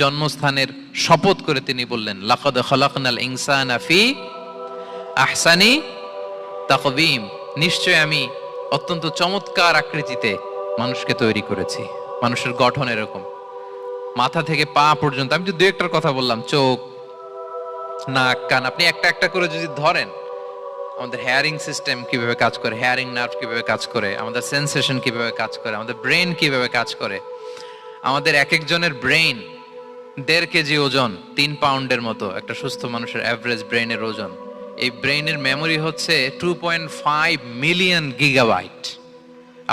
জন্মস্থানের শপথ করে তিনি বললেন, লাকাদ খালাকনাল ইনসানা ফি আহসানি তাকবীম, নিশ্চয় আমি অত্যন্ত চমৎকার আকৃতিতে মানুষকে তৈরি করেছি। মানুষের গঠন এরকম, মাথা থেকে পা পর্যন্ত। আমি তো দু একটার কথা বললাম, চোখ, নাক, কান, আপনি একটা একটা করে যদি ধরেন, আমাদের হেয়ারিং সিস্টেম কিভাবে কাজ করে, হেয়ারিং নার্ভ কিভাবে কাজ করে, আমাদের সেন্সেশন কিভাবে কাজ করে, আমাদের ব্রেন কিভাবে কাজ করে। আমাদের এক একজনের ব্রেন 1.5 কেজি ওজন, 3 পাউন্ডের মতো একটা সুস্থ মানুষের অ্যাভারেজ ব্রেনের ওজন। এই ব্রেনের মেমোরি হচ্ছে 2.5 মিলিয়ন গিগাবাইট।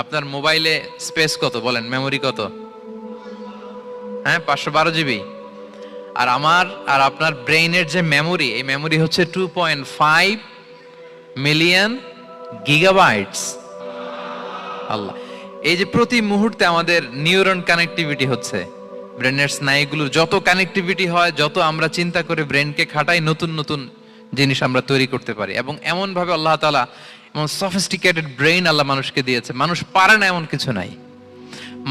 আপনার মোবাইলে স্পেস কত বলেন, মেমোরি কত? হ্যাঁ, 512 জিবি। আর আমার আর আপনার ব্রেইনের যে মেমোরি, এই মেমোরি হচ্ছে 2.5 মিলিয়ন গিগাবাইটস। আল্লাহ, এই যে প্রতি মুহূর্তে আমাদের নিউরন কানেক্টিভিটি হচ্ছে, ব্রেনের স্নায়ুগুলোর যত কানেক্টিভিটি হয়, যত আমরা চিন্তা করে ব্রেনকে খাটাই, নতুন নতুন জিনিস আমরা তৈরি করতে পারি। এবং এমন ভাবে আল্লাহ তাআলা এমন সফিস্টিকেটেড ব্রেইন আল্লাহ মানুষকে দিয়েছে, মানুষ পারে না এমন কিছু নাই।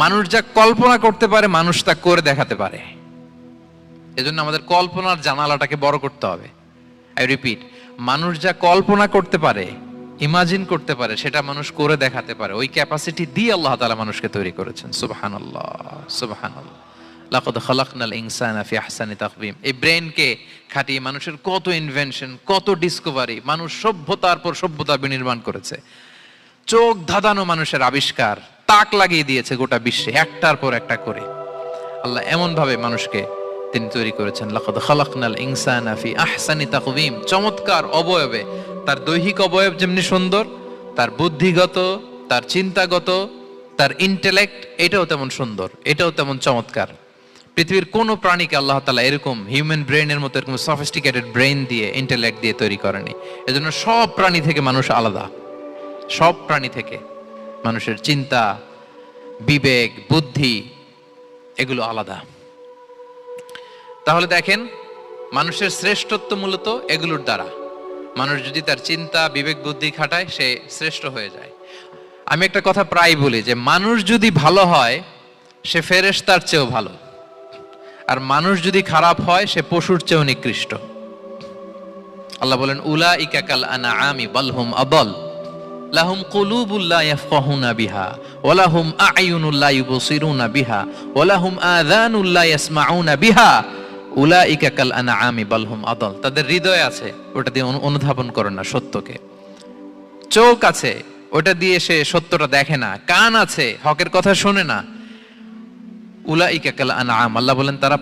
মানুষ যা কল্পনা করতে পারে, মানুষ তা করে দেখাতে পারে। এজন্য আমাদের কল্পনার জানালাটাকে বড় করতে হবে। আই রিপিট, মানুষ যা কল্পনা করতে পারে, ইমাজিন করতে পারে, সেটা মানুষ করে দেখাতে পারে। ওই ক্যাপাসিটি দিয়ে আল্লাহ তাআলা মানুষকে তৈরি করেছেন। সুবহানাল্লাহ, সুবহানাল্লাহ। লাকাদ খালাকনাল ইনসানা ফি আহসানি তাকবীম। এই ব্রেনকে খাটিয়ে মানুষের কত ইনভেনশন, কত ডিসকভারি, মানুষ সভ্যতার পর সভ্যতা বিনির্মাণ করেছে। চোখ ধাঁধানো মানুষের আবিষ্কার, তাক লাগিয়ে দিয়েছে গোটা বিশ্বে একটার পর একটা করে। আল্লাহ এমন ভাবে মানুষকে তিনি তৈরি করেছেন। লাকাদ খালাকনাল ইনসানা ফি আহসানি তাকবীম। চমৎকার অবয়বে, তার দৈহিক অবয়ব যেমনি সুন্দর, তার বুদ্ধিগত, তার চিন্তাগত, তার ইন্টেলেক্ট, এটাও তেমন সুন্দর, এটাও তেমন চমৎকার। পৃথিবীর কোন প্রাণীকে আল্লাহ তাআলা এরকম হিউম্যান ব্রেনের মতো এরকম সফিস্টিকেটেড ব্রেন দিয়ে, ইন্টেলেক্ট দিয়ে তৈরি করেনি। এজন্য সব প্রাণী থেকে মানুষ আলাদা। সব প্রাণী থেকে মানুষের চিন্তা, বিবেক, বুদ্ধি এগুলো আলাদা। তাহলে দেখেন, মানুষের শ্রেষ্ঠত্ব মূলত এগুলোর দ্বারা। মানুষ যদি তার চিন্তা, বিবেক, বুদ্ধি খাটায়, সে শ্রেষ্ঠ হয়ে যায়। আমি একটা কথা প্রায় বলি যে মানুষ যদি ভালো হয়, সে ফেরেশতার চেয়েও ভালো। আর মানুষ যদি খারাপ হয়, সে পশুর চেয়েও নিকৃষ্ট। আল্লাহ বলেন, উলাইকা কাল আনআমি বাল হুম আদাল লাহুম কুলুবুল লা ইয়াফকাহুনা বিহা ওয়া লাহুম আ'য়ুনুল লা ইউবসিরুনা বিহা ওয়া লাহুম আযানুল লা ইয়াসমাউনা বিহা উলাইকা কাল আনআমি বাল হুম আদাল। তাদের হৃদয় আছে, ওটা দিয়ে অনুধাবন করে না সত্যকে। চোখ আছে, ওটা দিয়ে সে সত্যটা দেখে না। কান আছে, হকের কথা শোনে না। উলাইকা কাল আনআম, আল্লাহ বলেন তারা